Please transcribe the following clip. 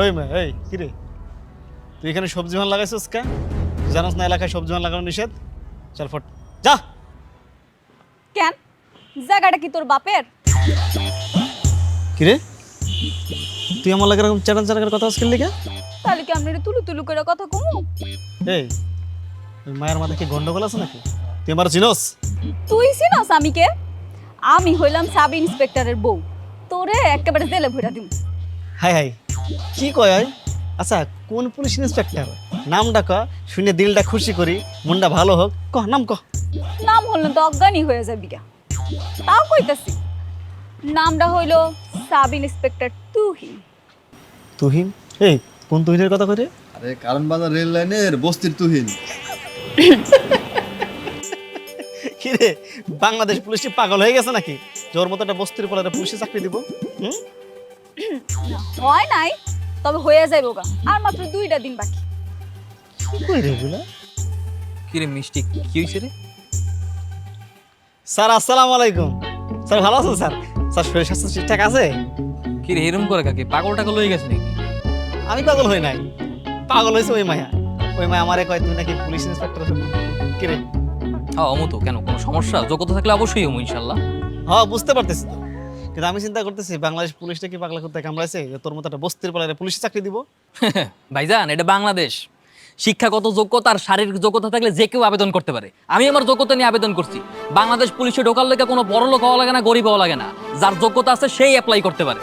ওই মা এই কি রে, তুই এখানে সবজি মান লাগাইছিস কা? জানাস না এলাকায় সবজি মান লাগানো নিষেধ? চল ফট যা। কেন জায়গাটা কি তোর বাপের? কি রে, তুই আমার লাগে এরকম চ্যাটান চ্যাটান কথা আজকের লিগা? তাহলে কি আমরা তুলু তুলু করে কথা কমু? এই ওই মায়ের মাথায় কি গন্ডগোল আছে নাকি? তুই আমার চিনোস? তুই চিনস আমি কে? আমি হইলাম সাব ইন্সপেক্টরের বউ, তোরে একেবারে জেলে ভরা দিম। হাই হাই, কি কয় হয়? আচ্ছা কোন পুলিশ ইন্সপেক্টর? নামটা ক, শুনে দিলটা খুশি করি, মনটা ভালো হোক। ক নাম ক। নাম হলো তো অজ্ঞানী হয়ে যাবি গা। তাও কইতাছি, নামটা হইলো সাব ইন্সপেক্টর তুহিন। তুহিন? এই কোন তুহিনের কথা কই রে? আরে কারণ বাজার রেল লাইনের বস্তির তুহিন। কি রে, বাংলাদেশ পুলিশ কি পাগল হয়ে গেছে নাকি? জোর মতো একটা বস্তির পরে পুলিশে চাকরি দিব? হুম? হয় নাই, তবে হয়ে যাইব গা, আর মাত্র 2টা দিন বাকি। কি কই রে এগুলা? কি রে মিষ্টি, কি হয়েছে রে? স্যার আসসালামু আলাইকুম। স্যার ভালো আছেন স্যার? স্যার শরীর স্বাস্থ্য ঠিকঠাক আছে? কি রে এরম করে কাকে পাগল টাগল হয়ে গেছে নাকি? আমি পাগল হই নাই, পাগল হয়েছে ওই মায়া। ওই মায়া আমারে কয় তুমি নাকি পুলিশ ইন্সপেক্টর হবি। কি রে? হ্যাঁ অমতো কেন, কোনো সমস্যা? যোগ্যতা থাকলে অবশ্যই হবো ইনশাল্লাহ। হ্যাঁ বুঝতে পারতেছি তো, কিন্তু আমি চিন্তা করতেছি বাংলাদেশ পুলিশটা কি পাগলা করতে কামড়াইছে যে তোর মতো একটা বস্তির পালারে পুলিশে চাকরি দিব? ভাইজান এটা বাংলাদেশ, শিক্ষাগত যোগ্যতা আর শারীরিক যোগ্যতা থাকলে যে কেউ আবেদন করতে পারে। আমি আমার যোগ্যতা নিয়ে আবেদন করছি। বাংলাদেশ পুলিশে ঢোকার লেগে কোনো বড় লোক হওয়া লাগে না, গরিব হওয়া লাগে না। যার যোগ্যতা আছে সেই অ্যাপ্লাই করতে পারে।